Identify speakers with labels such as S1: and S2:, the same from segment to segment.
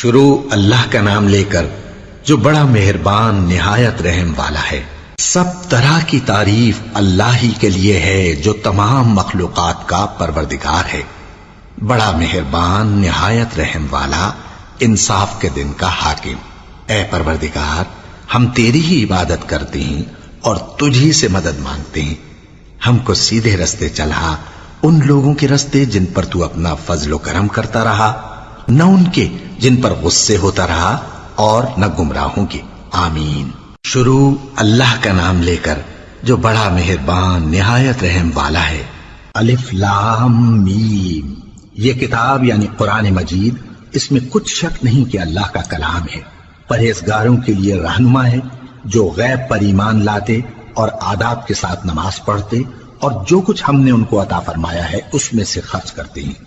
S1: شروع اللہ کا نام لے کر جو بڑا مہربان نہایت رحم والا ہے۔ سب طرح کی تعریف اللہ ہی کے لیے ہے جو تمام مخلوقات کا پروردگار ہے، بڑا مہربان نہایت رحم والا، انصاف کے دن کا حاکم۔ اے پروردگار، ہم تیری ہی عبادت کرتے ہیں اور تجھی سے مدد مانگتے ہیں۔ ہم کو سیدھے رستے چلا، ان لوگوں کے رستے جن پر تو اپنا فضل و کرم کرتا رہا، نہ ان کے جن پر غصے ہوتا رہا اور نہ گمراہوں کے۔ آمین۔ شروع اللہ کا نام لے کر جو بڑا مہربان نہایت رحم والا ہے۔ الف لام میم۔ یہ کتاب یعنی قرآن مجید، اس میں کچھ شک نہیں کہ اللہ کا کلام ہے، پرہیزگاروں کے لیے رہنما ہے، جو غیب پر ایمان لاتے اور آداب کے ساتھ نماز پڑھتے اور جو کچھ ہم نے ان کو عطا فرمایا ہے اس میں سے خرچ کرتے ہیں،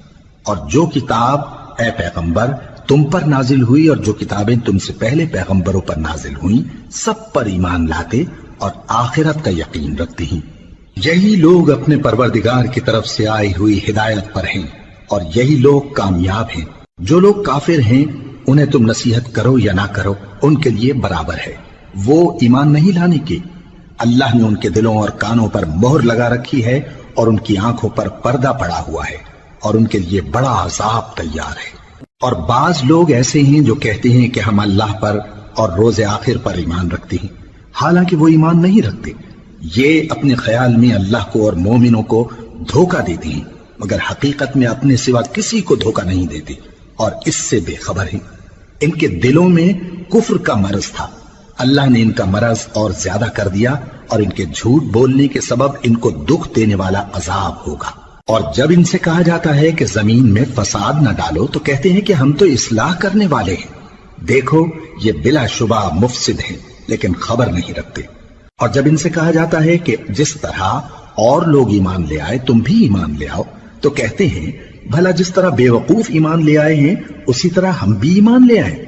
S1: اور جو کتاب اے پیغمبر تم پر نازل ہوئی اور جو کتابیں تم سے پہلے پیغمبروں پر نازل ہوئیں سب پر ایمان لاتے اور آخرت کا یقین رکھتے ہیں۔ یہی لوگ اپنے پروردگار کی طرف سے آئی ہوئی ہدایت پر ہیں اور یہی لوگ کامیاب ہیں۔ جو لوگ کافر ہیں انہیں تم نصیحت کرو یا نہ کرو ان کے لیے برابر ہے، وہ ایمان نہیں لانے کے۔ اللہ نے ان کے دلوں اور کانوں پر مہر لگا رکھی ہے اور ان کی آنکھوں پر پردہ پڑا ہوا ہے اور ان کے لیے بڑا عذاب تیار ہے۔ اور بعض لوگ ایسے ہیں جو کہتے ہیں کہ ہم اللہ پر اور روز آخر پر ایمان رکھتے ہیں، حالانکہ وہ ایمان نہیں رکھتے۔ یہ اپنے خیال میں اللہ کو اور مومنوں کو دھوکہ دیتے ہیں، مگر حقیقت میں اپنے سوا کسی کو دھوکہ نہیں دیتے اور اس سے بے خبر ہیں۔ ان کے دلوں میں کفر کا مرض تھا، اللہ نے ان کا مرض اور زیادہ کر دیا اور ان کے جھوٹ بولنے کے سبب ان کو دکھ دینے والا عذاب ہوگا۔ اور جب ان سے کہا جاتا ہے کہ زمین میں فساد نہ ڈالو تو کہتے ہیں کہ ہم تو اصلاح کرنے والے ہیں۔ دیکھو یہ بلا شبہ مفسد ہیں لیکن خبر نہیں رکھتے۔ اور جب ان سے کہا جاتا ہے کہ جس طرح اور لوگ ایمان لے آئے تم بھی ایمان لے آؤ تو کہتے ہیں بھلا جس طرح بے وقوف ایمان لے آئے ہیں اسی طرح ہم بھی ایمان لے آئے۔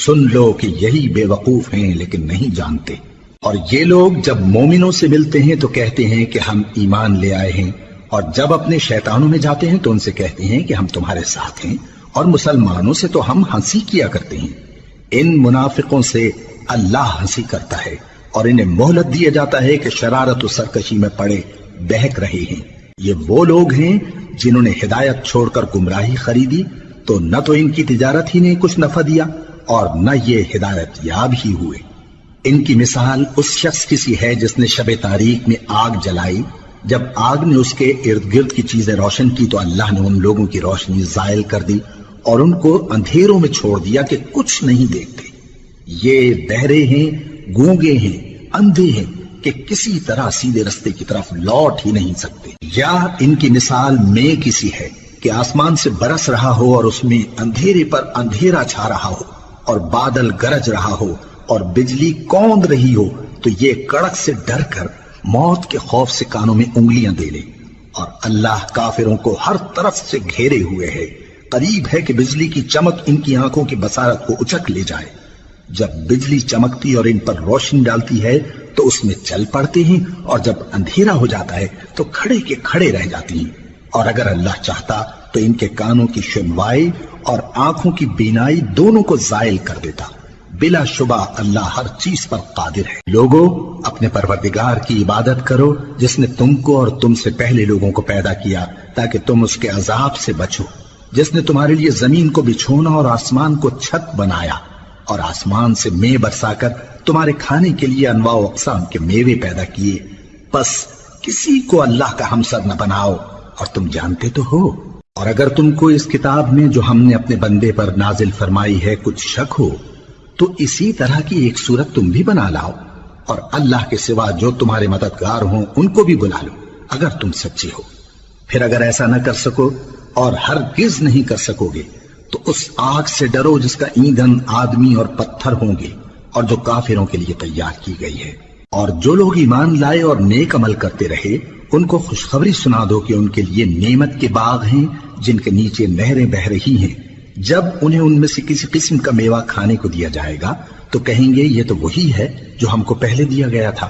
S1: سن لو کہ یہی بے وقوف ہیں لیکن نہیں جانتے۔ اور یہ لوگ جب مومنوں سے ملتے ہیں تو کہتے ہیں کہ ہم ایمان لے آئے ہیں، اور جب اپنے شیطانوں میں جاتے ہیں تو ان سے کہتے ہیں کہ ہم تمہارے ساتھ ہیں، اور مسلمانوں سے تو ہم ہنسی کیا کرتے ہیں۔ ان منافقوں سے اللہ ہنسی کرتا ہے اور انہیں مہلت دیا جاتا ہے کہ شرارت و سرکشی میں پڑے بہک رہے ہیں۔ یہ وہ لوگ ہیں جنہوں نے ہدایت چھوڑ کر گمراہی خریدی، تو نہ تو ان کی تجارت ہی نے کچھ نفع دیا اور نہ یہ ہدایت یاب ہی ہوئے۔ ان کی مثال اس شخص کی سی ہے جس نے شب تاریک میں آگ جلائی، جب آگ نے اس کے ارد گرد کی چیزیں روشن کی تو اللہ نے ان لوگوں کی روشنی زائل کر دی اور ان کو اندھیروں میں چھوڑ دیا کہ کچھ نہیں دیکھتے۔ یہ بہرے ہیں، گونگے ہیں، اندھے ہیں کہ کسی طرح سیدھے رستے کی طرف لوٹ ہی نہیں سکتے۔ یا ان کی مثال میں کسی ہے کہ آسمان سے برس رہا ہو اور اس میں اندھیرے پر اندھیرا چھا رہا ہو اور بادل گرج رہا ہو اور بجلی کوند رہی ہو، تو یہ کڑک سے ڈر کر موت کے خوف سے کانوں میں انگلیاں دے لے۔ اور اللہ کافروں کو ہر طرف سے گھیرے ہوئے ہے، قریب ہے کہ بجلی کی چمک ان کی آنکھوں کی بصارت کو اچک لے جائے۔ جب بجلی چمکتی اور ان پر روشنی ڈالتی ہے تو اس میں چل پڑتے ہیں، اور جب اندھیرا ہو جاتا ہے تو کھڑے کے کھڑے رہ جاتی ہیں۔ اور اگر اللہ چاہتا تو ان کے کانوں کی سنوائی اور آنکھوں کی بینائی دونوں کو زائل کر دیتا۔ بلا شبہ اللہ ہر چیز پر قادر ہے۔ لوگو اپنے پروردگار کی عبادت کرو جس نے تم کو اور تم سے پہلے لوگوں کو پیدا کیا تاکہ تم اس کے عذاب سے بچو، جس نے تمہارے لیے زمین کو بچھونا اور آسمان کو چھت بنایا، اور آسمان سے مے برسا کر تمہارے کھانے کے لیے انواع و اقسام کے میوے پیدا کیے۔ بس کسی کو اللہ کا ہمسر نہ بناؤ، اور تم جانتے تو ہو۔ اور اگر تم کو اس کتاب میں جو ہم نے اپنے بندے پر نازل فرمائی ہے کچھ شک ہو تو اسی طرح کی ایک صورت تم بھی بنا لاؤ، اور اللہ کے سوا جو تمہارے مددگار ہوں ان کو بھی بلا لو اگر تم سچے ہو۔ پھر اگر ایسا نہ کر سکو اور ہرگز نہیں کر سکو گے تو اس آگ سے ڈرو جس کا ایندھن آدمی اور پتھر ہوں گے اور جو کافروں کے لیے تیار کی گئی ہے۔ اور جو لوگ ایمان لائے اور نیک عمل کرتے رہے ان کو خوشخبری سنا دو کہ ان کے لیے نعمت کے باغ ہیں جن کے نیچے نہریں بہہ رہی ہیں۔ جب انہیں ان میں سے کسی قسم کا میوہ کھانے کو دیا جائے گا تو کہیں گے یہ تو وہی ہے جو ہم کو پہلے دیا گیا تھا،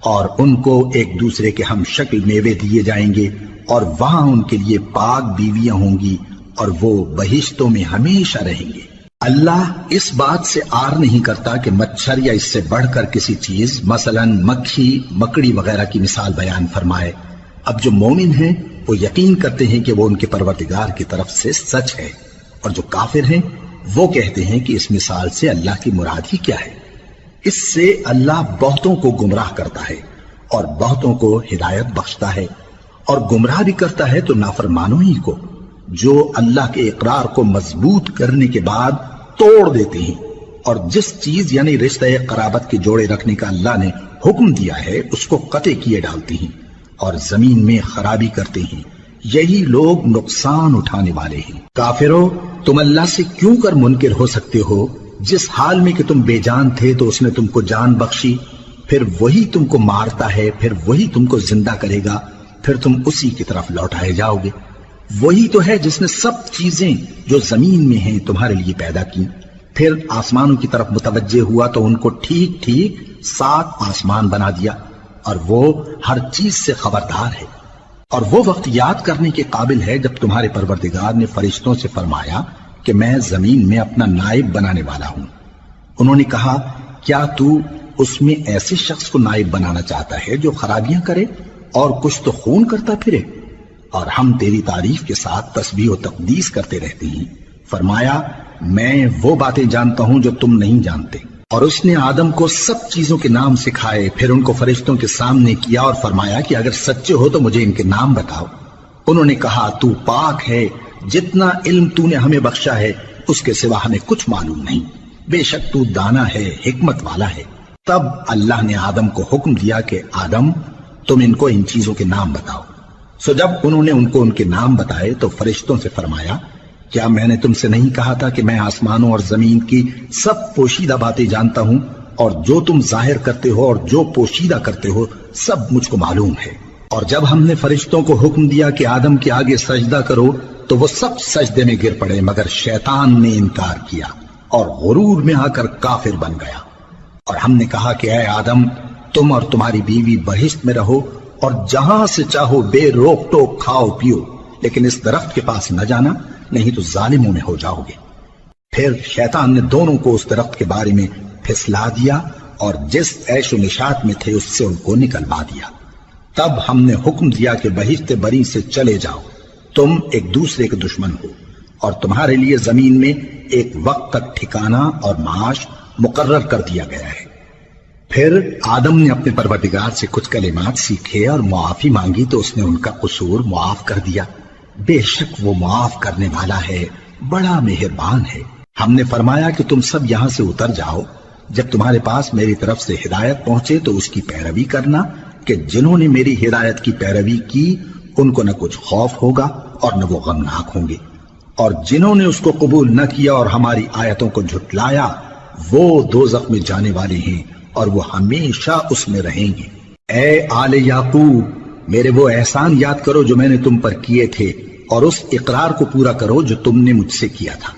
S1: اور ان کو ایک دوسرے کے ہم شکل میوے دیے جائیں گے، اور وہاں ان کے لیے پاک بیویاں ہوں گی اور وہ بہشتوں میں ہمیشہ رہیں گے۔ اللہ اس بات سے آر نہیں کرتا کہ مچھر یا اس سے بڑھ کر کسی چیز مثلاً مکھی مکڑی وغیرہ کی مثال بیان فرمائے۔ اب جو مومن ہیں وہ یقین کرتے ہیں کہ وہ ان کے پروردگار کی طرف سے سچ ہے، اور جو کافر ہیں وہ کہتے ہیں کہ اس مثال سے اللہ کی مراد ہی کیا ہے۔ اس سے اللہ بہتوں کو گمراہ کرتا ہے اور بہتوں کو ہدایت بخشتا ہے، اور گمراہ بھی کرتا ہے تو نافرمانوں ہی کو، جو اللہ کے اقرار کو مضبوط کرنے کے بعد توڑ دیتے ہیں، اور جس چیز یعنی رشتہ قرابت کے جوڑے رکھنے کا اللہ نے حکم دیا ہے اس کو قطع کیے ڈالتے ہیں اور زمین میں خرابی کرتے ہیں۔ یہی لوگ نقصان اٹھانے والے ہیں۔ کافرو، تم اللہ سے کیوں کر منکر ہو سکتے ہو؟ جس حال میں کہ تم بے جان تھے تو اس نے تم کو جان بخشی، پھر وہی تم کو مارتا ہے، پھر وہی تم کو زندہ کرے گا، پھر تم اسی کی طرف لوٹائے جاؤ گے۔ وہی تو ہے جس نے سب چیزیں جو زمین میں ہیں تمہارے لیے پیدا کی، پھر آسمانوں کی طرف متوجہ ہوا تو ان کو ٹھیک ٹھیک 7 آسمان بنا دیا، اور وہ ہر چیز سے خبردار ہے۔ اور وہ وقت یاد کرنے کے قابل ہے جب تمہارے پروردگار نے فرشتوں سے فرمایا کہ میں زمین میں اپنا نائب بنانے والا ہوں۔ انہوں نے کہا، کیا تو اس میں ایسے شخص کو نائب بنانا چاہتا ہے جو خرابیاں کرے اور کچھ تو خون کرتا پھرے؟ اور ہم تیری تعریف کے ساتھ تسبیح و تقدیس کرتے رہتے ہیں۔ فرمایا، میں وہ باتیں جانتا ہوں جو تم نہیں جانتے۔ اور اس نے آدم کو سب چیزوں کے نام سکھائے، پھر ان کو فرشتوں کے سامنے کیا اور فرمایا کہ اگر سچے ہو تو مجھے ان کے نام بتاؤ۔ انہوں نے کہا، تو پاک ہے، جتنا علم تو نے ہمیں بخشا ہے اس کے سوا ہمیں کچھ معلوم نہیں، بے شک تو دانا ہے، حکمت والا ہے۔ تب اللہ نے آدم کو حکم دیا کہ آدم، تم ان کو ان چیزوں کے نام بتاؤ۔ سو جب انہوں نے ان کو ان کے نام بتائے تو فرشتوں سے فرمایا، کیا میں نے تم سے نہیں کہا تھا کہ میں آسمانوں اور زمین کی سب پوشیدہ باتیں جانتا ہوں، اور جو تم ظاہر کرتے ہو اور جو پوشیدہ کرتے ہو سب مجھ کو معلوم ہے۔ اور جب ہم نے فرشتوں کو حکم دیا کہ آدم کے آگے سجدہ کرو تو وہ سب سجدے میں گر پڑے، مگر شیطان نے انکار کیا اور غرور میں آ کر کافر بن گیا۔ اور ہم نے کہا کہ اے آدم، تم اور تمہاری بیوی بہشت میں رہو اور جہاں سے چاہو بے روک ٹوک کھاؤ پیو، لیکن اس درخت کے پاس نہ جانا، نہیں تو ظالموں میں ہو جاؤ گے۔ پھر شیطان نے دونوں کو اس درخت کے بارے میں پھسلا دیا اور جس عیش و نشاط میں تھے اس سے ان کو نکلوا دیا۔ تب ہم نے حکم دیا کہ بہشت بری سے چلے جاؤ، تم ایک دوسرے کے دشمن ہو، اور تمہارے لیے زمین میں ایک وقت تک ٹھکانہ اور معاش مقرر کر دیا گیا ہے۔ پھر آدم نے اپنے پروردگار سے کچھ کلمات سیکھے اور معافی مانگی تو اس نے ان کا قصور معاف کر دیا۔ بے شک وہ معاف کرنے والا ہے، بڑا مہربان ہے۔ ہم نے فرمایا کہ تم سب یہاں سے اتر جاؤ، جب تمہارے پاس میری طرف سے ہدایت پہنچے تو اس کی پیروی کرنا، کہ جنہوں نے میری ہدایت کی پیروی کی ان کو نہ کچھ خوف ہوگا اور نہ وہ غمناک ہوں گے، اور جنہوں نے اس کو قبول نہ کیا اور ہماری آیتوں کو جھٹلایا وہ دوزخ میں جانے والے ہیں اور وہ ہمیشہ اس میں رہیں گے۔ اے آل یعقوب، میرے وہ احسان یاد کرو جو میں نے تم پر کیے تھے، اور اس اقرار کو پورا کرو جو تم نے مجھ سے کیا تھا۔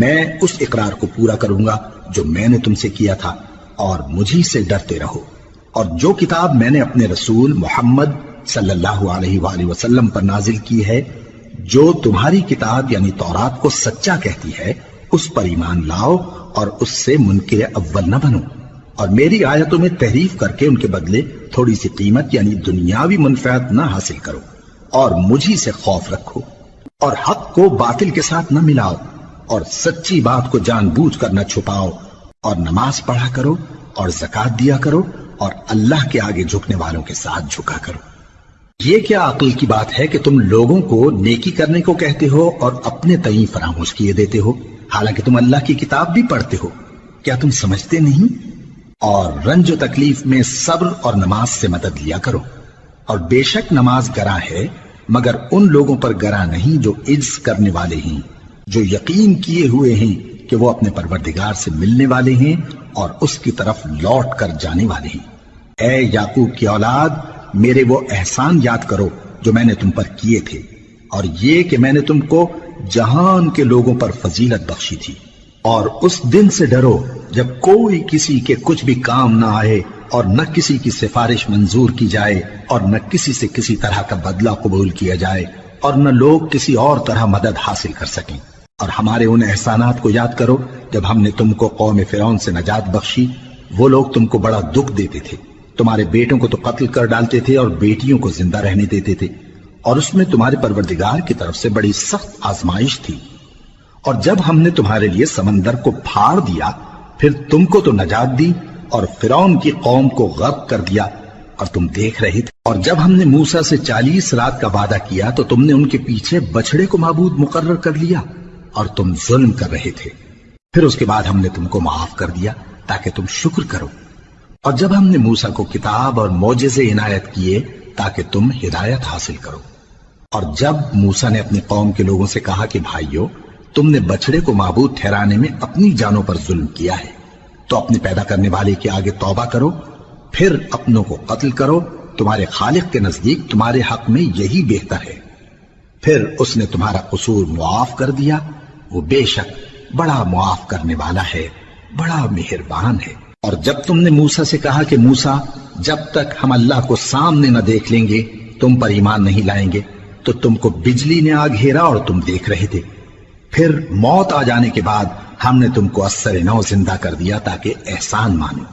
S1: میں اس اقرار کو پورا کروں گا جو میں نے تم سے کیا تھا، اور مجھی سے ڈرتے رہو۔ اور جو کتاب میں نے اپنے رسول محمد صلی اللہ علیہ وآلہ وسلم پر نازل کی ہے، جو تمہاری کتاب یعنی تورات کو سچا کہتی ہے، اس پر ایمان لاؤ اور اس سے منکر اول نہ بنو، اور میری آیتوں میں تحریف کر کے ان کے بدلے تھوڑی سی قیمت یعنی دنیاوی منفعت نہ حاصل کرو، اور مجھی سے خوف رکھو، اور حق کو باطل کے ساتھ نہ ملاؤ، اور سچی بات کو جان بوجھ کر نہ چھپاؤ، اور نماز پڑھا کرو اور زکوٰۃ دیا کرو، اور اللہ کے آگے جھکنے والوں کے ساتھ جھکا کرو۔ یہ کیا عقل کی بات ہے کہ تم لوگوں کو نیکی کرنے کو کہتے ہو اور اپنے تئیں فراموش کیے دیتے ہو، حالانکہ تم اللہ کی کتاب بھی پڑھتے ہو؟ کیا تم سمجھتے نہیں؟ اور رنج و تکلیف میں صبر اور نماز سے مدد لیا کرو، اور بے شک نماز گراں ہے، مگر ان لوگوں پر گراں نہیں جو عجز کرنے والے ہیں، جو یقین کیے ہوئے ہیں کہ وہ اپنے پروردگار سے ملنے والے ہیں اور اس کی طرف لوٹ کر جانے والے ہیں۔ اے یعقوب کی اولاد، میرے وہ احسان یاد کرو جو میں نے تم پر کیے تھے، اور یہ کہ میں نے تم کو جہان کے لوگوں پر فضیلت بخشی تھی۔ اور اس دن سے ڈرو جب کوئی کسی کے کچھ بھی کام نہ آئے، اور نہ کسی کی سفارش منظور کی جائے، اور نہ کسی سے کسی طرح کا بدلہ قبول کیا جائے، اور نہ لوگ کسی اور طرح مدد حاصل کر سکیں۔ اور ہمارے ان احسانات کو یاد کرو جب ہم نے تم کو قوم فرعون سے نجات بخشی وہ لوگ تم کو بڑا دکھ دیتے تھے، تمہارے بیٹوں کو تو قتل کر ڈالتے تھے اور بیٹیوں کو زندہ رہنے دیتے تھے، اور اس میں تمہارے پروردگار کی طرف سے بڑی سخت آزمائش تھی۔ اور جب ہم نے تمہارے لیے سمندر کو پھاڑ دیا پھر تم کو تو نجات دی اور فرعون کی قوم کو غرق کر دیا اور تم دیکھ رہے تھے۔ اور جب ہم نے موسیٰ سے 40 رات کا وعدہ کیا تو تم نے ان کے پیچھے بچڑے کو معبود مقرر کر لیا اور تم ظلم کر رہے تھے، پھر اس کے بعد ہم نے تم کو معاف کر دیا تاکہ تم شکر کرو۔ اور جب ہم نے موسیٰ کو کتاب اور معجزے عنایت کیے تاکہ تم ہدایت حاصل کرو۔ اور جب موسیٰ نے اپنی قوم کے لوگوں سے کہا کہ بھائیو، تم نے بچڑے کو معبود ٹھہرانے میں اپنی جانوں پر ظلم کیا ہے، تو اپنے پیدا کرنے والے کے آگے توبہ کرو، پھر اپنوں کو قتل کرو، تمہارے خالق کے نزدیک تمہارے حق میں یہی بہتر ہے۔ پھر اس نے تمہارا قصور معاف کر دیا، وہ بے شک بڑا معاف کرنے والا ہے، بڑا مہربان ہے۔ اور جب تم نے موسیٰ سے کہا کہ موسیٰ، جب تک ہم اللہ کو سامنے نہ دیکھ لیں گے تم پر ایمان نہیں لائیں گے، تو تم کو بجلی نے آ گھیرا اور تم دیکھ رہے تھے، پھر موت آ جانے کے بعد ہم نے تم کو اثر نو زندہ کر دیا تاکہ احسان مانو۔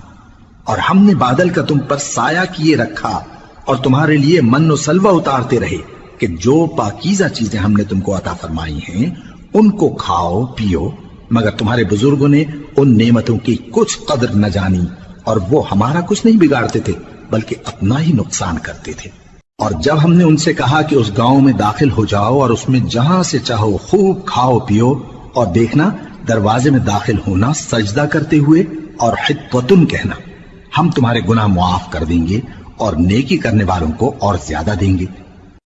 S1: اور ہم نے بادل کا تم پر سایہ کیے رکھا اور تمہارے لیے من و سلوہ اتارتے رہے کہ جو پاکیزہ چیزیں ہم نے تم کو عطا فرمائی ہیں ان کو کھاؤ پیو، مگر تمہارے بزرگوں نے ان نعمتوں کی کچھ قدر نہ جانی اور وہ ہمارا کچھ نہیں بگاڑتے تھے بلکہ اپنا ہی نقصان کرتے تھے۔ اور جب ہم نے ان سے کہا کہ اس گاؤں میں داخل ہو جاؤ اور اس میں جہاں سے چاہو خوب کھاؤ پیو، اور دیکھنا دروازے میں داخل ہونا سجدہ کرتے ہوئے اور حطوتن کہنا، ہم تمہارے گناہ معاف کر دیں گے اور نیکی کرنے والوں کو اور زیادہ دیں گے۔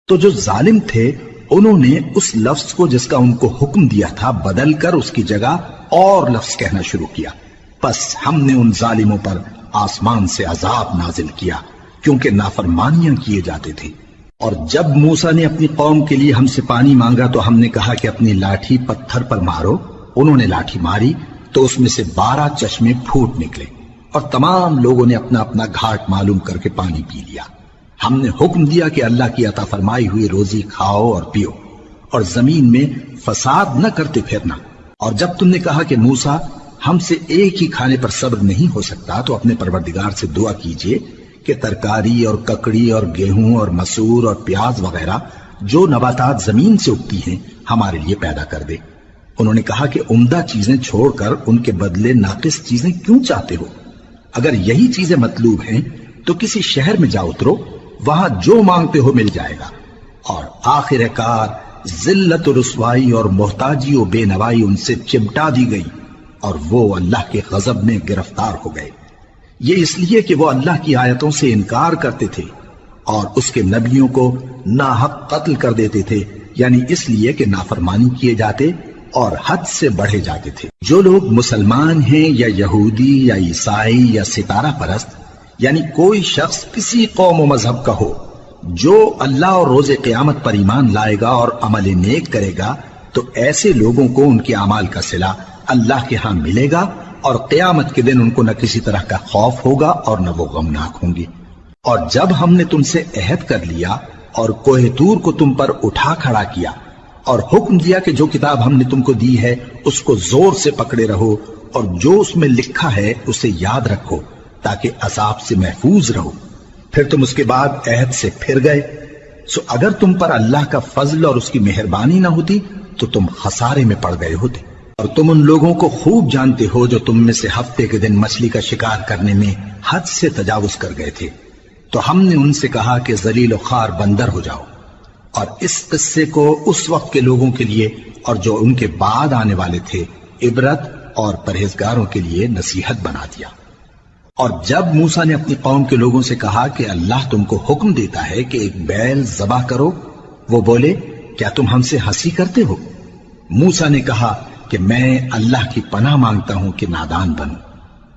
S1: تو جو ظالم تھے انہوں نے اس لفظ کو جس کا ان کو حکم دیا تھا بدل کر اس کی جگہ اور لفظ کہنا شروع کیا، پس ہم نے ان ظالموں پر آسمان سے عذاب نازل کیا کیونکہ نافرمانیاں کیے جاتے تھے۔ اور جب موسیٰ نے اپنی قوم کے لیے ہم سے پانی مانگا تو ہم نے کہا کہ اپنی لاٹھی پتھر پر مارو، انہوں نے لاٹھی ماری تو اس میں سے 12 چشمے پھوٹ نکلے اور تمام لوگوں نے اپنا اپنا گھاٹ معلوم کر کے پانی پی لیا۔ ہم نے حکم دیا کہ اللہ کی عطا فرمائی ہوئی روزی کھاؤ اور پیو اور زمین میں فساد نہ کرتے پھرنا۔ اور جب تم نے کہا کہ موسیٰ ہم سے ایک ہی کھانے پر صبر نہیں ہو سکتا تو اپنے پروردگار سے دعا کیجئے کہ ترکاری اور ککڑی اور گیہوں اور مسور اور پیاز وغیرہ جو نباتات زمین سے اگتی ہیں ہمارے لیے پیدا کر دے۔ انہوں نے کہا کہ عمدہ چیزیں چھوڑ کر ان کے بدلے ناقص چیزیں کیوں چاہتے ہو؟ اگر یہی چیزیں مطلوب ہیں تو کسی شہر میں جا اترو، وہاں جو مانگتے ہو مل جائے گا۔ اور آخر کار ذلت و رسوائی اور محتاجی و بے نوائی ان سے چمٹا دی گئی اور وہ اللہ کے غضب میں گرفتار ہو گئے، یہ اس لیے کہ وہ اللہ کی آیتوں سے انکار کرتے تھے اور اس کے نبیوں کو ناحق قتل کر دیتے تھے، یعنی اس لیے کہ نافرمانی کیے جاتے اور حد سے بڑھے جاتے تھے۔ جو لوگ مسلمان ہیں یا یہودی یا عیسائی یا ستارہ پرست، یعنی کوئی شخص کسی قوم و مذہب کا ہو، جو اللہ اور روز قیامت پر ایمان لائے گا اور عمل نیک کرے گا تو ایسے لوگوں کو ان کے اعمال کا صلہ اللہ کے ہاں ملے گا اور قیامت کے دن ان کو نہ کسی طرح کا خوف ہوگا اور نہ وہ غمناک ہوں گے۔ اور جب ہم نے تم سے عہد کر لیا اور کوہ طور کو تم پر اٹھا کھڑا کیا اور حکم دیا کہ جو کتاب ہم نے تم کو دی ہے اس کو زور سے پکڑے رہو اور جو اس میں لکھا ہے اسے یاد رکھو تاکہ عذاب سے محفوظ رہو، پھر تم اس کے بعد عہد سے پھر گئے، سو اگر تم پر اللہ کا فضل اور اس کی مہربانی نہ ہوتی تو تم خسارے میں پڑ گئے ہوتے۔ اور تم ان لوگوں کو خوب جانتے ہو جو تم میں سے ہفتے کے دن مچھلی کا شکار کرنے میں حد سے تجاوز کر گئے تھے، تو ہم نے ان سے کہا کہ ذلیل و خوار بندر ہو جاؤ، اور اس قصے کو اس وقت کے لوگوں کے لیے اور جو ان کے بعد آنے والے تھے عبرت اور پرہیزگاروں کے لیے نصیحت بنا دیا۔ اور جب موسیٰ نے اپنی قوم کے لوگوں سے کہا کہ اللہ تم کو حکم دیتا ہے کہ ایک بیل ذبح کرو، وہ بولے کیا تم ہم سے ہنسی کرتے ہو؟ موسیٰ نے کہا کہ میں اللہ کی پناہ مانگتا ہوں کہ نادان بنوں۔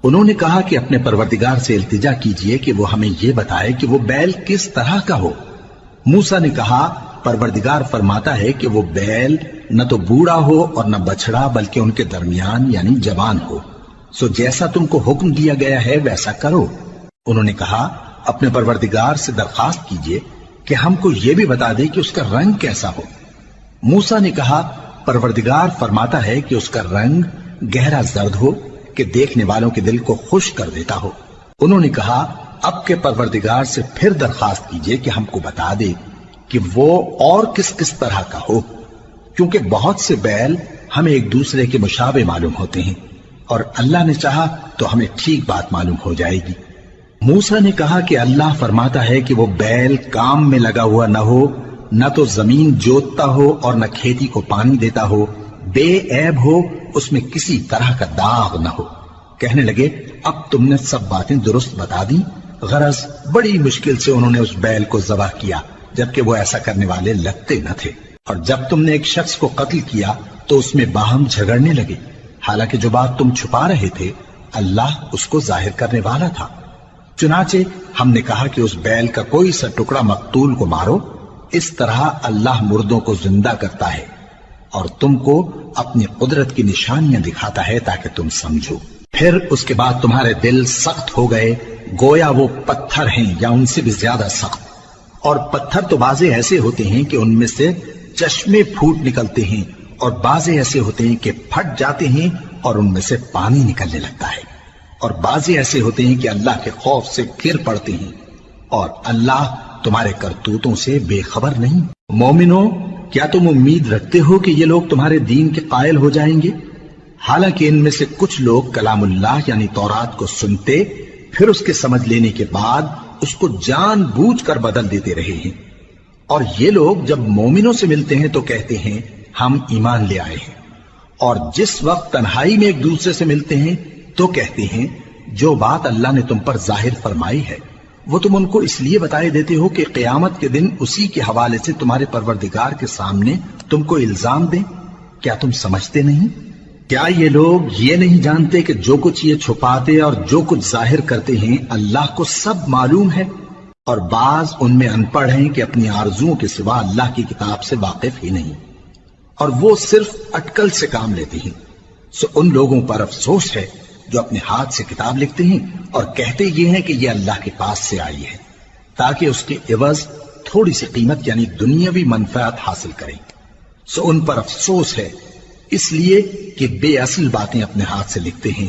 S1: انہوں نے کہا کہ اپنے پروردگار سے التجا کیجئے کہ وہ ہمیں یہ بتائے کہ وہ بیل کس طرح کا ہو۔ موسیٰ نے کہا پروردگار فرماتا ہے کہ وہ بیل نہ تو بوڑھا ہو اور نہ بچڑا بلکہ ان کے درمیان یعنی جوان ہو، سو جیسا تم کو حکم دیا گیا ہے ویسا کرو۔ انہوں نے کہا اپنے پروردگار سے درخواست کیجئے کہ ہم کو یہ بھی بتا دے کہ اس کا رنگ کیسا ہو۔ موسیٰ نے کہا پروردگار فرماتا ہے کہ اس کا رنگ گہرا زرد ہو کہ دیکھنے والوں کے دل کو خوش کر دیتا ہو۔ انہوں نے کہا اب کے پروردگار سے پھر درخواست کیجئے کہ ہم کو بتا دے کہ وہ اور کس کس طرح کا ہو، کیونکہ بہت سے بیل ہمیں ایک دوسرے کے مشابہ معلوم ہوتے ہیں، اور اللہ نے چاہا تو ہمیں ٹھیک بات معلوم ہو جائے گی۔ موسیٰ نے کہا کہ اللہ فرماتا ہے کہ وہ بیل کام میں لگا ہوا نہ ہو، نہ تو زمین جوتتا ہو اور نہ کھیتی کو پانی دیتا ہو، بے عیب ہو، اس میں کسی طرح کا داغ نہ ہو۔ کہنے لگے اب تم نے سب باتیں درست بتا دی۔ غرض بڑی مشکل سے انہوں نے اس بیل کو ذبح کیا، جبکہ وہ ایسا کرنے والے لگتے نہ تھے۔ اور جب تم نے ایک شخص کو قتل کیا تو اس میں باہم جھگڑنے لگے، حالانکہ جو بات تم چھپا رہے تھے اللہ اس کو ظاہر کرنے والا تھا۔ چنانچہ ہم نے کہا کہ اس بیل کا کوئی سا ٹکڑا مقتول کو مارو، اس طرح اللہ مردوں کو زندہ کرتا ہے اور تم کو اپنی قدرت کی نشانیاں دکھاتا ہے تاکہ تم سمجھو۔ پھر اس کے بعد تمہارے دل سخت ہو گئے، گویا وہ پتھر ہیں یا ان سے بھی زیادہ سخت۔ اور پتھر تو بعضے ایسے ہوتے ہیں کہ ان میں سے چشمے پھوٹ نکلتے ہیں، اور بعضے ایسے ہوتے ہیں کہ پھٹ جاتے ہیں اور ان میں سے پانی نکلنے لگتا ہے، اور بعضے ایسے ہوتے ہیں کہ اللہ کے خوف سے گر پڑتے ہیں، اور اللہ تمہارے کرتوتوں سے بے خبر نہیں۔ مومنو، کیا تم امید رکھتے ہو کہ یہ لوگ تمہارے دین کے قائل ہو جائیں گے؟ حالانکہ ان میں سے کچھ لوگ کلام اللہ یعنی تورات کو سنتے، پھر اس کے سمجھ لینے کے بعد اس کو جان بوجھ کر بدل دیتے رہے ہیں، اور یہ لوگ جب مومنوں سے ملتے ہیں تو کہتے ہیں ہم ایمان لے آئے ہیں، اور جس وقت تنہائی میں ایک دوسرے سے ملتے ہیں تو کہتے ہیں جو بات اللہ نے تم پر ظاہر فرمائی ہے وہ تم ان کو اس لیے بتائے دیتے ہو کہ قیامت کے دن اسی کے حوالے سے تمہارے پروردگار کے سامنے تم کو الزام دیں۔ کیا تم سمجھتے نہیں؟ کیا یہ لوگ یہ نہیں جانتے کہ جو کچھ یہ چھپاتے اور جو کچھ ظاہر کرتے ہیں اللہ کو سب معلوم ہے؟ اور بعض ان میں ان پڑھ ہیں کہ اپنی آرزوؤں کے سوا اللہ کی کتاب سے واقف ہی نہیں، اور وہ صرف اٹکل سے کام لیتے ہیں۔ سو ان لوگوں پر افسوس ہے جو اپنے ہاتھ سے کتاب لکھتے ہیں اور کہتے یہ ہیں کہ یہ اللہ کے پاس سے آئی ہے، تاکہ اس کے عوض تھوڑی سی قیمت یعنی دنیاوی منفعت حاصل کریں۔ سو ان پر افسوس ہے اس لیے کہ بے اصل باتیں اپنے ہاتھ سے لکھتے ہیں،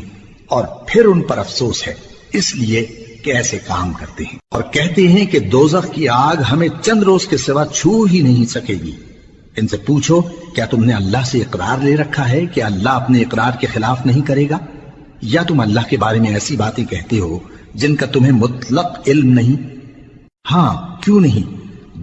S1: اور پھر ان پر افسوس ہے اس لیے کہ ایسے کام کرتے ہیں، اور کہتے ہیں کہ دوزخ کی آگ ہمیں چند روز کے سوا چھو ہی نہیں سکے گی۔ ان سے پوچھو کیا تم نے اللہ سے اقرار لے رکھا ہے کہ اللہ اپنے اقرار کے خلاف نہیں کرے گا؟ یا تم اللہ کے بارے میں ایسی باتیں کہتے ہو جن کا تمہیں مطلق علم نہیں؟ ہاں کیوں نہیں،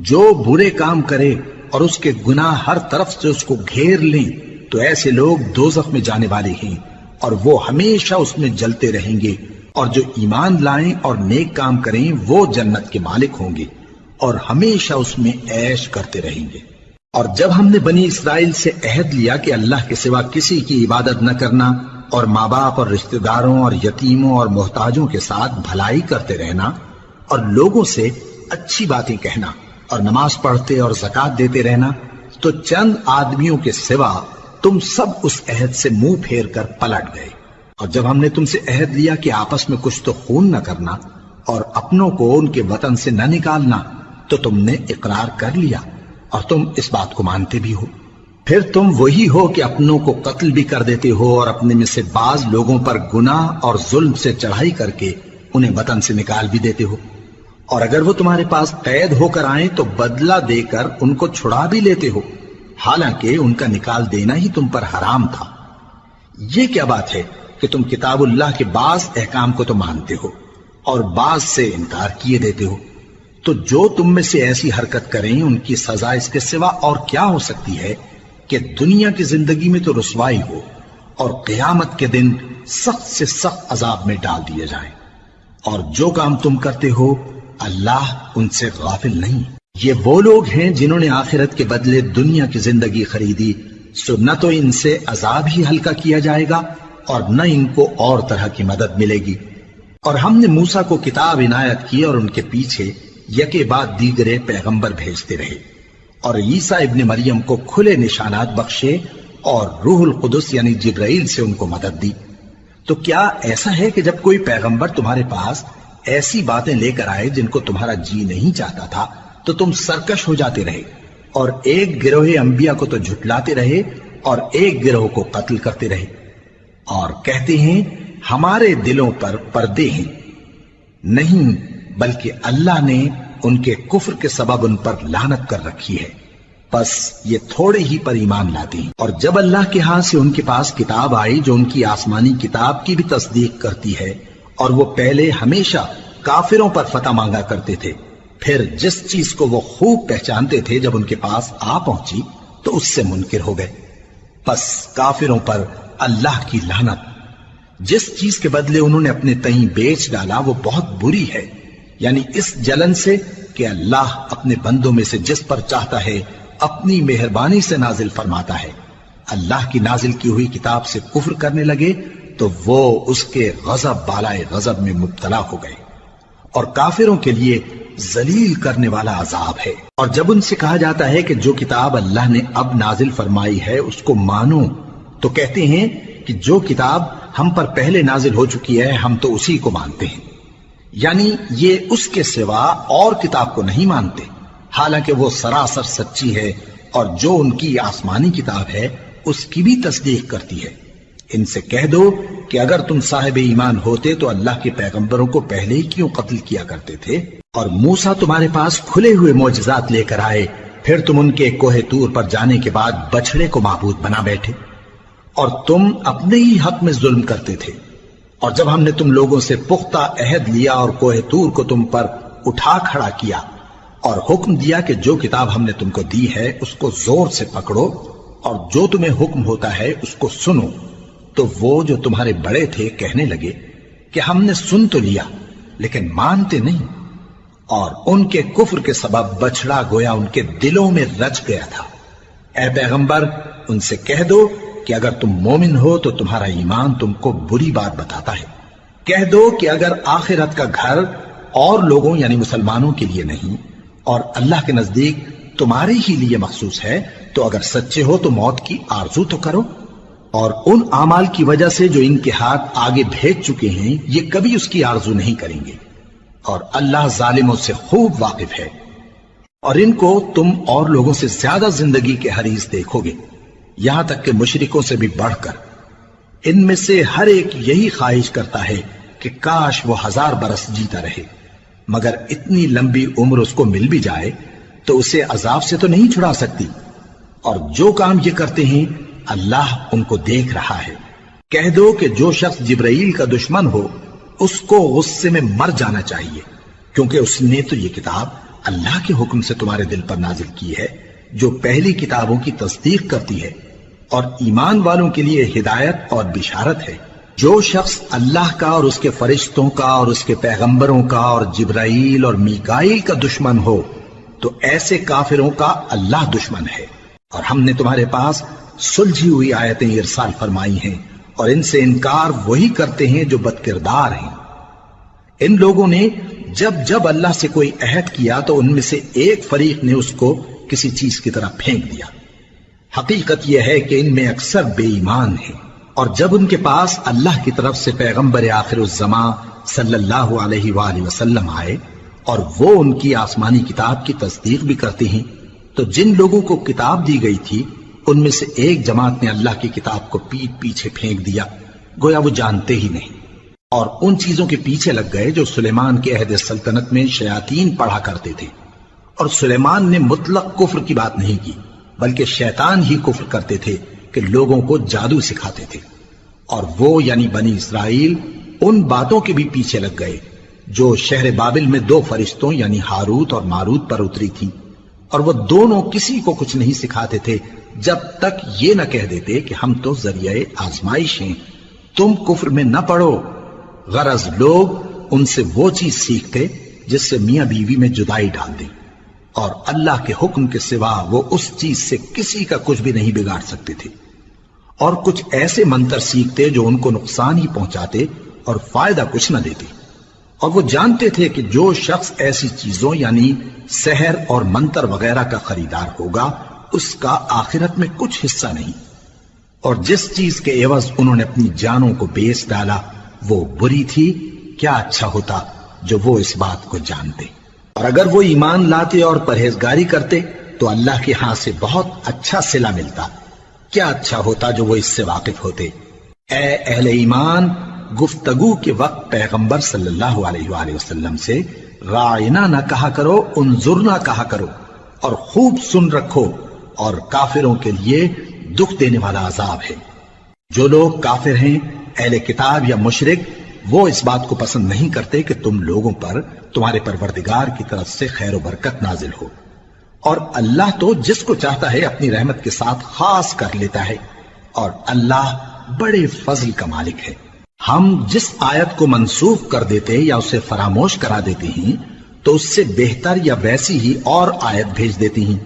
S1: جو برے کام کرے اور اس کے گناہ ہر طرف سے اس کو گھیر لیں تو ایسے لوگ دوزخ میں جانے والے ہیں، اور وہ ہمیشہ اس میں جلتے رہیں گے، اور جو ایمان لائیں اور نیک کام کریں وہ جنت کے مالک ہوں گے اور ہمیشہ اس میں عیش کرتے رہیں گے۔ اور جب ہم نے بنی اسرائیل سے عہد لیا کہ اللہ کے سوا کسی کی عبادت نہ کرنا، اور ماں باپ اور رشتہ داروں اور یتیموں اور محتاجوں کے ساتھ بھلائی کرتے رہنا، اور لوگوں سے اچھی باتیں کہنا، اور نماز پڑھتے اور زکوٰۃ دیتے رہنا، تو چند آدمیوں کے سوا تم سب اس عہد سے منہ پھیر کر پلٹ گئے۔ اور جب ہم نے تم سے عہد لیا کہ آپس میں کچھ تو خون نہ کرنا اور اپنوں کو ان کے وطن سے نہ نکالنا، تو تم نے اقرار کر لیا اور تم اس بات کو مانتے بھی ہو۔ پھر تم وہی ہو کہ اپنوں کو قتل بھی کر دیتے ہو اور اپنے میں سے بعض لوگوں پر گناہ اور ظلم سے چڑھائی کر کے انہیں وطن سے نکال بھی دیتے ہو، اور اگر وہ تمہارے پاس قید ہو کر آئیں تو بدلہ دے کر ان کو چھڑا بھی لیتے ہو، حالانکہ ان کا نکال دینا ہی تم پر حرام تھا۔ یہ کیا بات ہے کہ تم کتاب اللہ کے بعض احکام کو تو مانتے ہو اور بعض سے انکار کیے دیتے ہو؟ تو جو تم میں سے ایسی حرکت کریں ان کی سزا اس کے سوا اور کیا ہو سکتی ہے کہ دنیا کی زندگی میں تو رسوائی ہو اور قیامت کے دن سخت سے سخت عذاب میں ڈال دیے جائیں۔ اور جو کام تم کرتے ہو اللہ ان سے غافل نہیں۔ یہ وہ لوگ ہیں جنہوں نے آخرت کے بدلے دنیا کی زندگی خریدی، سو نہ تو ان سے عذاب ہی ہلکا کیا جائے گا اور نہ ان کو اور طرح کی مدد ملے گی۔ اور ہم نے موسیٰ کو کتاب عنایت کی اور ان کے پیچھے یکے بعد دیگرے پیغمبر بھیجتے رہے، اور عیسیٰ ابن مریم کو کھلے نشانات بخشے اور روح القدس یعنی جبرائیل سے ان کو مدد دی۔ تو کیا ایسا ہے کہ جب کوئی پیغمبر تمہارے پاس ایسی باتیں لے کر آئے جن کو تمہارا جی نہیں چاہتا تھا تو تم سرکش ہو جاتے رہے، اور ایک گروہ انبیاء کو تو جھٹلاتے رہے اور ایک گروہ کو قتل کرتے رہے؟ اور کہتے ہیں ہمارے دلوں پر پردے ہیں، نہیں بلکہ اللہ نے ان کے کفر کے سبب ان پر لعنت کر رکھی ہے، بس یہ تھوڑے ہی پر ایمان لاتے ہیں۔ اور جب اللہ کے ہاں سے ان کے پاس کتاب آئی جو ان کی آسمانی کتاب کی بھی تصدیق کرتی ہے، اور وہ پہلے ہمیشہ کافروں پر فتح مانگا کرتے تھے، پھر جس چیز کو وہ خوب پہچانتے تھے جب ان کے پاس آ پہنچی تو اس سے منکر ہو گئے، بس کافروں پر اللہ کی لعنت۔ جس چیز کے بدلے انہوں نے اپنے تئیں بیچ ڈالا وہ بہت بری ہے، یعنی اس جلن سے کہ اللہ اپنے بندوں میں سے جس پر چاہتا ہے اپنی مہربانی سے نازل فرماتا ہے۔ اللہ کی نازل کی ہوئی کتاب سے کفر کرنے لگے تو وہ اس کے غضب بالائے غضب میں مبتلا ہو گئے، اور کافروں کے لیے ذلیل کرنے والا عذاب ہے۔ اور جب ان سے کہا جاتا ہے کہ جو کتاب اللہ نے اب نازل فرمائی ہے اس کو مانو، تو کہتے ہیں کہ جو کتاب ہم پر پہلے نازل ہو چکی ہے ہم تو اسی کو مانتے ہیں، یعنی یہ اس کے سوا اور کتاب کو نہیں مانتے، حالانکہ وہ سراسر سچی ہے، اور جو ان کی آسمانی کتاب ہے اس کی بھی تصدیق کرتی ہے۔ ان سے کہہ دو کہ اگر تم صاحب ایمان ہوتے تو اللہ کے پیغمبروں کو پہلے ہی کیوں قتل کیا کرتے تھے؟ اور موسیٰ تمہارے پاس کھلے ہوئے معجزات لے کر آئے، پھر تم ان کے کوہ طور پر جانے کے بعد بچڑے کو معبود بنا بیٹھے، اور تم اپنے ہی حق میں ظلم کرتے تھے۔ اور جب ہم نے تم لوگوں سے پختہ عہد لیا اور کوہ طور کو تم پر اٹھا کھڑا کیا اور حکم دیا کہ جو کتاب ہم نے تم کو دی ہے اس کو زور سے پکڑو اور جو تمہیں حکم ہوتا ہے اس کو سنو، تو وہ جو تمہارے بڑے تھے کہنے لگے کہ ہم نے سن تو لیا لیکن مانتے نہیں، اور ان کے کفر کے سبب بچڑا گویا ان کے دلوں میں رچ گیا تھا۔ اے پیغمبر ان سے کہہ دو کہ اگر تم مومن ہو تو تمہارا ایمان تم کو بری بات بتاتا ہے۔ کہہ دو کہ اگر آخرت کا گھر اور لوگوں یعنی مسلمانوں کے لیے نہیں اور اللہ کے نزدیک تمہارے ہی لیے مخصوص ہے تو اگر سچے ہو تو موت کی آرزو تو کرو، اور ان اعمال کی وجہ سے جو ان کے ہاتھ آگے بھیج چکے ہیں یہ کبھی اس کی آرزو نہیں کریں گے، اور اللہ ظالموں سے خوب واقف ہے۔ اور ان کو تم اور لوگوں سے زیادہ زندگی کے حریص دیکھو گے، یہاں تک کہ مشرکوں سے بھی بڑھ کر۔ ان میں سے ہر ایک یہی خواہش کرتا ہے کہ کاش وہ 1000 برس جیتا رہے، مگر اتنی لمبی عمر اس کو مل بھی جائے تو اسے عذاب سے تو نہیں چھڑا سکتی، اور جو کام یہ کرتے ہیں اللہ ان کو دیکھ رہا ہے۔ کہہ دو کہ جو شخص جبرائیل کا دشمن ہو اس کو غصے میں مر جانا چاہیے، کیونکہ اس نے تو یہ کتاب اللہ کے حکم سے تمہارے دل پر نازل کی ہے جو پہلی کتابوں کی تصدیق کرتی ہے اور ایمان والوں کے لیے ہدایت اور بشارت ہے۔ جو شخص اللہ کا اور اس کے فرشتوں کا اور اس کے پیغمبروں کا اور جبرائیل اور میکائیل کا دشمن ہو تو ایسے کافروں کا اللہ دشمن ہے۔ اور ہم نے تمہارے پاس سلجھی ہوئی آیتیں ارسال فرمائی ہیں، اور ان سے انکار وہی کرتے ہیں جو بد کردار ہیں۔ ان لوگوں نے جب جب اللہ سے کوئی عہد کیا تو ان میں سے ایک فریق نے اس کو کسی چیز کی طرح پھینک دیا۔ حقیقت یہ ہے کہ ان میں اکثر بے ایمان ہیں، اور جب ان کے پاس اللہ کی طرف سے پیغمبر آخر الزمان صلی اللہ علیہ وآلہ وسلم آئے اور وہ ان کی آسمانی کتاب کی تصدیق بھی کرتے ہیں، تو جن لوگوں کو کتاب دی گئی تھی ان میں سے ایک جماعت نے اللہ کی کتاب کو پیٹ پیچھے پھینک دیا، گویا وہ جانتے ہی نہیں، اور ان چیزوں کے پیچھے لگ گئے جو سلیمان کے عہد سلطنت میں شیاطین پڑھا کرتے تھے۔ اور سلیمان نے مطلق کفر کی بات نہیں کی، بلکہ شیطان ہی کفر کرتے تھے کہ لوگوں کو جادو سکھاتے تھے، اور وہ یعنی بنی اسرائیل ان باتوں کے بھی پیچھے لگ گئے جو شہر بابل میں 2 فرشتوں یعنی ہاروت اور ماروت پر اتری تھی، اور وہ دونوں کسی کو کچھ نہیں سکھاتے تھے جب تک یہ نہ کہہ دیتے کہ ہم تو ذریعہ آزمائش ہیں، تم کفر میں نہ پڑو۔ غرض لوگ ان سے وہ چیز سیکھتے جس سے میاں بیوی میں جدائی ڈال دیں، اور اللہ کے حکم کے سوا وہ اس چیز سے کسی کا کچھ بھی نہیں بگاڑ سکتے تھے، اور کچھ ایسے منتر سیکھتے جو ان کو نقصان ہی پہنچاتے اور فائدہ کچھ نہ دیتے۔ اور وہ جانتے تھے کہ جو شخص ایسی چیزوں یعنی سحر اور منتر وغیرہ کا خریدار ہوگا اس کا آخرت میں کچھ حصہ نہیں، اور جس چیز کے عوض انہوں نے اپنی جانوں کو بیچ ڈالا وہ بری تھی۔ کیا اچھا ہوتا جو وہ اس بات کو جانتے، اور اگر وہ ایمان لاتے اور پرہیزگاری کرتے تو اللہ کے ہاں سے بہت اچھا صلہ ملتا۔ کیا اچھا ہوتا جو وہ اس سے واقف ہوتے۔ اے اہل ایمان، گفتگو کے وقت پیغمبر صلی اللہ علیہ وآلہ وسلم سے رائنا نہ کہا کرو، انظرنا کہا کرو، اور خوب سن رکھو، اور کافروں کے لیے دکھ دینے والا عذاب ہے۔ جو لوگ کافر ہیں، اہل کتاب یا مشرک، وہ اس بات کو پسند نہیں کرتے کہ تم لوگوں پر تمہارے پروردگار کی طرف سے خیر و برکت نازل ہو، اور اللہ تو جس کو چاہتا ہے اپنی رحمت کے ساتھ خاص کر لیتا ہے، اور اللہ بڑے فضل کا مالک ہے۔ ہم جس آیت کو منسوخ کر دیتے یا اسے فراموش کرا دیتے ہیں تو اس سے بہتر یا ویسی ہی اور آیت بھیج دیتی ہیں۔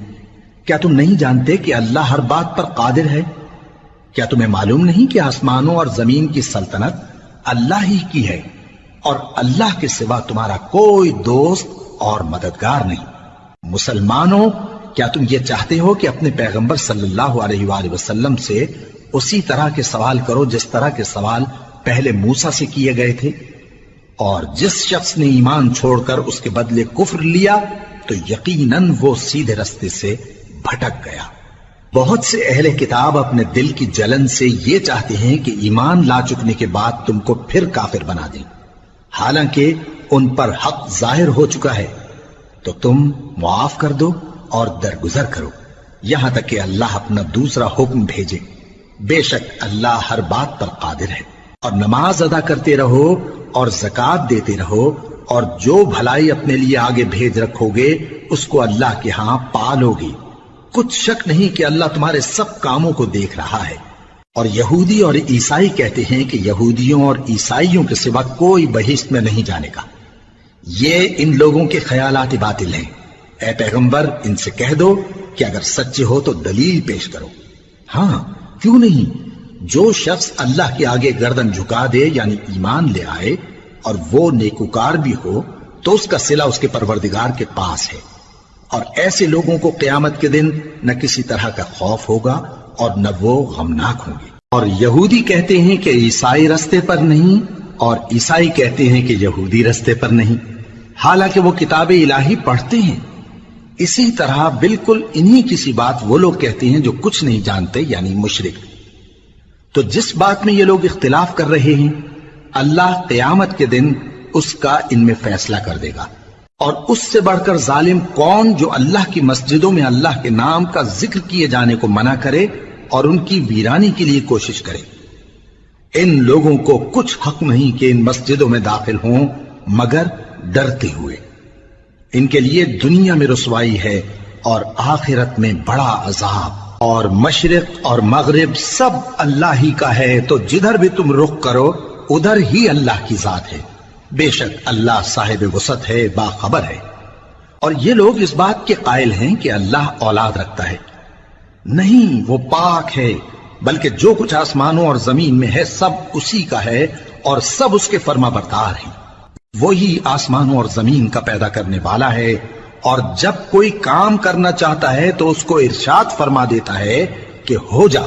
S1: کیا تم نہیں جانتے کہ اللہ ہر بات پر قادر ہے؟ کیا تمہیں معلوم نہیں کہ آسمانوں اور زمین کی سلطنت اللہ ہی کی ہے، اور اللہ کے سوا تمہارا کوئی دوست اور مددگار نہیں؟ مسلمانوں، کیا تم یہ چاہتے ہو کہ اپنے پیغمبر صلی اللہ علیہ وآلہ وسلم سے اسی طرح کے سوال کرو جس طرح کے سوال پہلے موسیٰ سے کیے گئے تھے؟ اور جس شخص نے ایمان چھوڑ کر اس کے بدلے کفر لیا تو یقیناً وہ سیدھے رستے سے بھٹک گیا۔ بہت سے اہل کتاب اپنے دل کی جلن سے یہ چاہتے ہیں کہ ایمان لا چکنے کے بعد تم کو پھر کافر بنا دیں، حالانکہ ان پر حق ظاہر ہو چکا ہے۔ تو تم معاف کر دو اور درگزر کرو یہاں تک کہ اللہ اپنا دوسرا حکم بھیجے۔ بے شک اللہ ہر بات پر قادر ہے۔ اور نماز ادا کرتے رہو اور زکوٰۃ دیتے رہو، اور جو بھلائی اپنے لیے آگے بھیج رکھو گے اس کو اللہ کے ہاں پالو گے۔ کچھ شک نہیں کہ اللہ تمہارے سب کاموں کو دیکھ رہا ہے۔ اور یہودی اور عیسائی کہتے ہیں کہ یہودیوں اور عیسائیوں کے سوا کوئی بہشت میں نہیں جانے کا۔ یہ ان لوگوں کے خیالات باطل ہیں۔ اے پیغمبر، ان سے کہہ دو کہ اگر سچے ہو تو دلیل پیش کرو۔ ہاں، کیوں نہیں؟ جو شخص اللہ کے آگے گردن جھکا دے، یعنی ایمان لے آئے، اور وہ نیکوکار بھی ہو، تو اس کا صلہ اس کے پروردگار کے پاس ہے۔ اور ایسے لوگوں کو قیامت کے دن نہ کسی طرح کا خوف ہوگا اور نہ وہ غمناک ہوں گے۔ اور یہودی کہتے ہیں کہ عیسائی رستے پر نہیں، اور عیسائی کہتے ہیں کہ یہودی رستے پر نہیں، حالانکہ وہ کتاب الہی پڑھتے ہیں۔ اسی طرح بالکل انہی کسی بات وہ لوگ کہتے ہیں جو کچھ نہیں جانتے، یعنی مشرک۔ تو جس بات میں یہ لوگ اختلاف کر رہے ہیں، اللہ قیامت کے دن اس کا ان میں فیصلہ کر دے گا۔ اور اس سے بڑھ کر ظالم کون جو اللہ کی مسجدوں میں اللہ کے نام کا ذکر کیے جانے کو منع کرے اور ان کی ویرانی کے لیے کوشش کرے۔ ان لوگوں کو کچھ حق نہیں کہ ان مسجدوں میں داخل ہوں مگر ڈرتے ہوئے۔ ان کے لیے دنیا میں رسوائی ہے اور آخرت میں بڑا عذاب۔ اور مشرق اور مغرب سب اللہ ہی کا ہے، تو جدھر بھی تم رخ کرو ادھر ہی اللہ کی ذات ہے۔ بے شک اللہ صاحب وسعت ہے، باخبر ہے۔ اور یہ لوگ اس بات کے قائل ہیں کہ اللہ اولاد رکھتا ہے۔ نہیں، وہ پاک ہے، بلکہ جو کچھ آسمانوں اور زمین میں ہے سب اسی کا ہے، اور سب اس کے فرما بردار ہیں۔ وہی آسمانوں اور زمین کا پیدا کرنے والا ہے، اور جب کوئی کام کرنا چاہتا ہے تو اس کو ارشاد فرما دیتا ہے کہ ہو جا،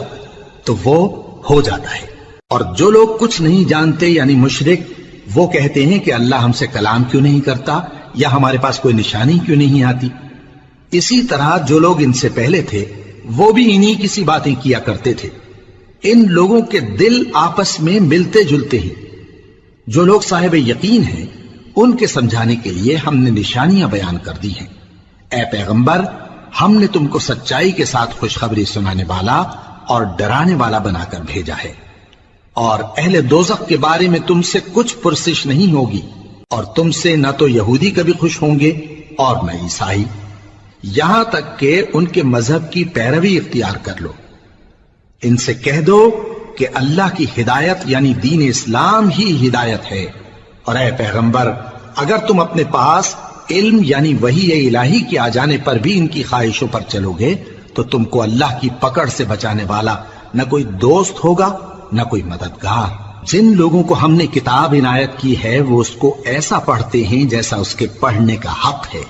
S1: تو وہ ہو جاتا ہے۔ اور جو لوگ کچھ نہیں جانتے یعنی مشرک، وہ کہتے ہیں کہ اللہ ہم سے کلام کیوں نہیں کرتا، یا ہمارے پاس کوئی نشانی کیوں نہیں آتی۔ اسی طرح جو لوگ ان سے پہلے تھے وہ بھی انہی کسی باتیں کیا کرتے تھے۔ ان لوگوں کے دل آپس میں ملتے جلتے ہیں۔ جو لوگ صاحب یقین ہیں ان کے سمجھانے کے لیے ہم نے نشانیاں بیان کر دی ہیں۔ اے پیغمبر، ہم نے تم کو سچائی کے ساتھ خوشخبری سنانے والا اور ڈرانے والا بنا کر بھیجا ہے۔ اور اہل دوزخ کے بارے میں تم سے کچھ پرسش نہیں ہوگی، اور تم سے نہ تو یہودی کبھی خوش ہوں گے اور نہ عیسائی، یہاں تک کہ ان کے مذہب کی پیروی اختیار کر لو۔ ان سے کہہ دو کہ اللہ کی ہدایت یعنی دین اسلام ہی ہدایت ہے۔ اور اے پیغمبر، اگر تم اپنے پاس علم یعنی وحی الہی کے آ جانے پر بھی ان کی خواہشوں پر چلو گے تو تم کو اللہ کی پکڑ سے بچانے والا نہ کوئی دوست ہوگا نہ کوئی مددگار۔ جن لوگوں کو ہم نے کتاب عنایت کی ہے وہ اس کو ایسا پڑھتے ہیں جیسا اس کے پڑھنے کا حق ہے،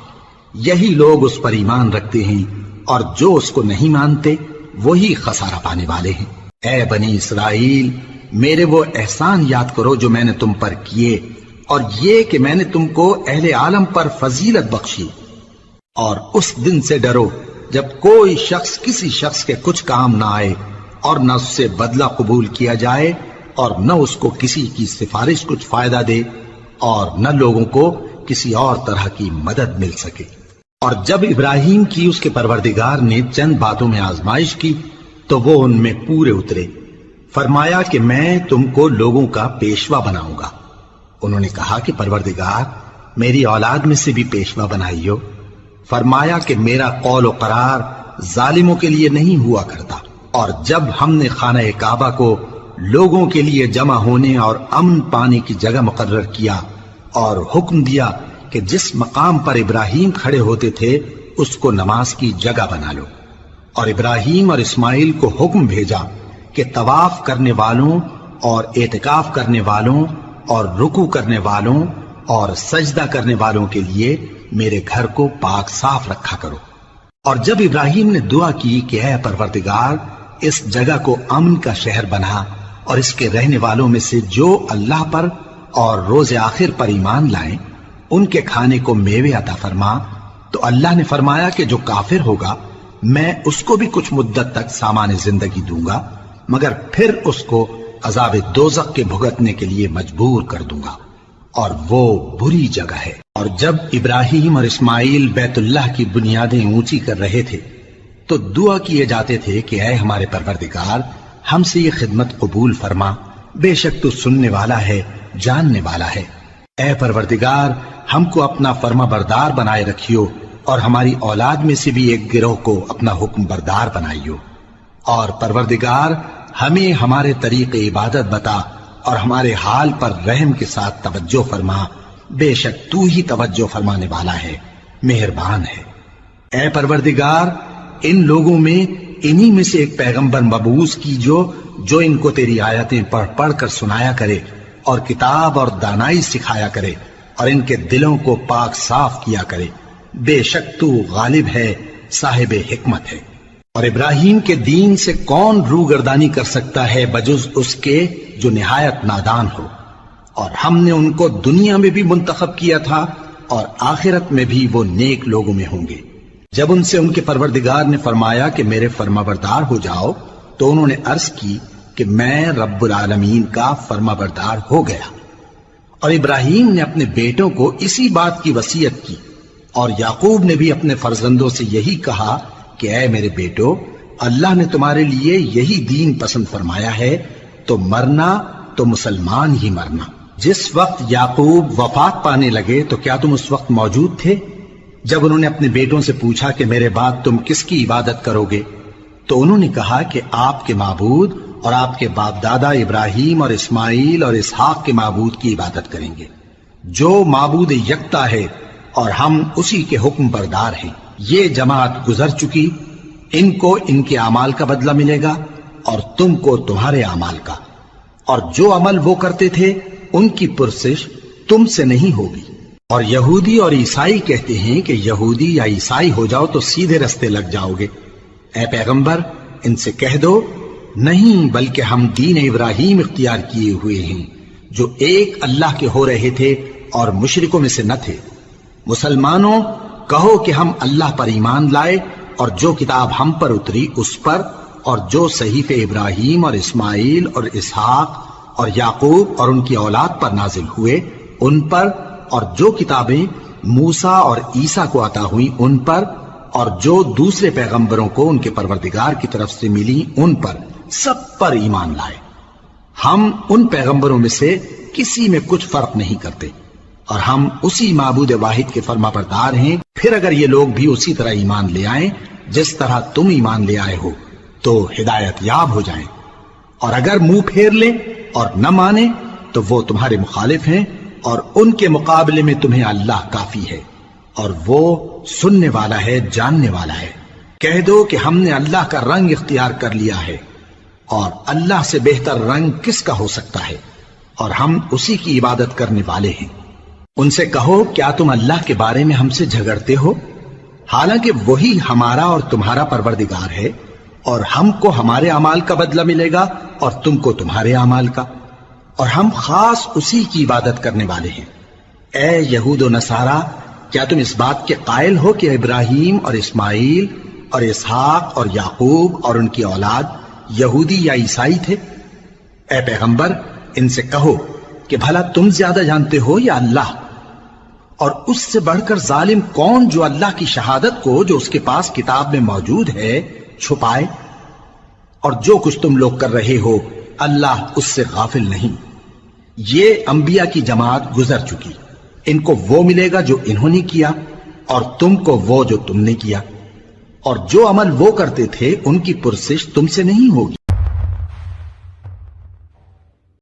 S1: یہی لوگ اس پر ایمان رکھتے ہیں، اور جو اس کو نہیں مانتے وہی خسارہ پانے والے ہیں۔ اے بنی اسرائیل، میرے وہ احسان یاد کرو جو میں نے تم پر کیے، اور یہ کہ میں نے تم کو اہل عالم پر فضیلت بخشی۔ اور اس دن سے ڈرو جب کوئی شخص کسی شخص کے کچھ کام نہ آئے اور نہ اس سے بدلہ قبول کیا جائے، اور نہ اس کو کسی کی سفارش کچھ فائدہ دے اور نہ لوگوں کو کسی اور طرح کی مدد مل سکے۔ اور جب ابراہیم کی اس کے پروردگار نے چند باتوں میں آزمائش کی تو وہ ان میں پورے اترے۔ فرمایا کہ میں تم کو لوگوں کا پیشوا بناؤں گا۔ انہوں نے کہا کہ پروردگار میری اولاد میں سے بھی پیشوا بنائیو۔ فرمایا کہ میرا قول و قرار ظالموں کے لیے نہیں ہوا کرتا۔ اور جب ہم نے خانہ کعبہ کو لوگوں کے لیے جمع ہونے اور امن پانے کی جگہ مقرر کیا اور حکم دیا کہ جس مقام پر ابراہیم کھڑے ہوتے تھے اس کو نماز کی جگہ بنا لو، اور ابراہیم اور اسماعیل کو حکم بھیجا کہ طواف کرنے والوں اور اعتکاف کرنے والوں اور رکوع کرنے والوں اور سجدہ کرنے والوں کے لیے میرے گھر کو پاک صاف رکھا کرو۔ اور جب ابراہیم نے دعا کی کہ اے پروردگار اس جگہ کو امن کا شہر بنا اور اس کے رہنے والوں میں سے جو اللہ پر اور روز آخر پر ایمان لائیں ان کے کھانے کو میوے عطا فرما، تو اللہ نے فرمایا کہ جو کافر ہوگا میں اس کو بھی کچھ مدت تک سامان زندگی دوں گا، مگر پھر اس کو عذاب دوزخ کے بھگتنے کے لیے مجبور کر دوں گا، اور وہ بری جگہ ہے۔ اور جب ابراہیم اور اسماعیل بیت اللہ کی بنیادیں اونچی کر رہے تھے تو دعا کیے جاتے تھے کہ اے ہمارے پروردگار ہم سے یہ خدمت قبول فرما، بے شک تو سننے والا ہے، جاننے والا ہے۔ اے پروردگار ہم کو اپنا فرما بردار بنائے رکھیو اور ہماری اولاد میں سے بھی ایک گروہ کو اپنا حکم بردار بنائیو، اور پروردگار ہمیں ہمارے طریق عبادت بتا اور ہمارے حال پر رحم کے ساتھ توجہ فرما، بے شک تو ہی توجہ فرمانے والا ہے، مہربان ہے۔ اے پروردگار ان لوگوں میں انہی میں سے ایک پیغمبر مبعوث کیجو جو ان کو تیری آیتیں پڑھ پڑھ کر سنایا کرے اور کتاب اور دانائی سکھایا کرے اور ان کے دلوں کو پاک صاف کیا کرے، بے شک تو غالب ہے، صاحب حکمت ہے۔ اور ابراہیم کے دین سے کون روگردانی کر سکتا ہے بجز اس کے جو نہایت نادان ہو، اور ہم نے ان کو دنیا میں بھی منتخب کیا تھا اور آخرت میں بھی وہ نیک لوگوں میں ہوں گے۔ جب ان سے ان کے پروردگار نے فرمایا کہ میرے فرما بردار ہو جاؤ تو انہوں نے عرض کی کہ میں رب العالمین کا فرما بردار ہو گیا۔ اور ابراہیم نے اپنے بیٹوں کو اسی بات کی وصیت کی، اور یعقوب نے بھی اپنے فرزندوں سے یہی کہا کہ اے میرے بیٹو، اللہ نے تمہارے لیے یہی دین پسند فرمایا ہے، تو مرنا تو مسلمان ہی مرنا۔ جس وقت یعقوب وفات پانے لگے تو کیا تم اس وقت موجود تھے جب انہوں نے اپنے بیٹوں سے پوچھا کہ میرے بعد تم کس کی عبادت کرو گے؟ تو انہوں نے کہا کہ آپ کے معبود اور آپ کے باپ دادا ابراہیم اور اسماعیل اور اسحاق کے معبود کی عبادت کریں گے، جو معبود یکتا ہے اور ہم اسی کے حکم بردار ہیں۔ یہ جماعت گزر چکی، ان کو ان کے اعمال کا بدلہ ملے گا اور تم کو تمہارے اعمال کا، اور جو عمل وہ کرتے تھے ان کی پرسش تم سے نہیں ہوگی۔ اور یہودی اور عیسائی کہتے ہیں کہ یہودی یا عیسائی ہو جاؤ تو سیدھے رستے لگ جاؤ گے۔ اے پیغمبر ان سے کہہ دو نہیں، بلکہ ہم دین ابراہیم اختیار کیے ہوئے ہیں جو ایک اللہ کے ہو رہے تھے اور مشرکوں میں سے نہ تھے۔ مسلمانوں کہو کہ ہم اللہ پر ایمان لائے اور جو کتاب ہم پر اتری اس پر، اور جو صحیفے ابراہیم اور اسماعیل اور اسحاق اور یعقوب اور ان کی اولاد پر نازل ہوئے ان پر، اور جو کتابیں موسیٰ اور عیسیٰ کو عطا ہوئیں ان پر، اور جو دوسرے پیغمبروں کو ان کے پروردگار کی طرف سے ملی ان پر، سب پر ایمان لائے۔ ہم ان پیغمبروں میں سے کسی میں کچھ فرق نہیں کرتے، اور ہم اسی معبود واحد کے فرما بردار ہیں۔ پھر اگر یہ لوگ بھی اسی طرح ایمان لے آئیں جس طرح تم ایمان لے آئے ہو تو ہدایت یاب ہو جائیں، اور اگر منہ پھیر لیں اور نہ مانے تو وہ تمہارے مخالف ہیں، اور ان کے مقابلے میں تمہیں اللہ کافی ہے، اور وہ سننے والا ہے، جاننے والا ہے۔ کہہ دو کہ ہم نے اللہ کا رنگ اختیار کر لیا ہے، اور اللہ سے بہتر رنگ کس کا ہو سکتا ہے، اور ہم اسی کی عبادت کرنے والے ہیں۔ ان سے کہو کیا تم اللہ کے بارے میں ہم سے جھگڑتے ہو، حالانکہ وہی ہمارا اور تمہارا پروردگار ہے، اور ہم کو ہمارے اعمال کا بدلہ ملے گا اور تم کو تمہارے اعمال کا، اور ہم خاص اسی کی عبادت کرنے والے ہیں۔ اے یہود و نصارا، کیا تم اس بات کے قائل ہو کہ ابراہیم اور اسماعیل اور اسحاق اور یعقوب اور ان کی اولاد یہودی یا عیسائی تھے؟ اے پیغمبر ان سے کہو کہ بھلا تم زیادہ جانتے ہو یا اللہ؟ اور اس سے بڑھ کر ظالم کون جو اللہ کی شہادت کو جو اس کے پاس کتاب میں موجود ہے چھپائے؟ اور جو کچھ تم لوگ کر رہے ہو اللہ اس سے غافل نہیں۔ یہ انبیاء کی جماعت گزر چکی، ان کو وہ ملے گا جو انہوں نے کیا اور تم کو وہ جو تم نے کیا، اور جو عمل وہ کرتے تھے ان کی پرسش تم سے نہیں ہوگی۔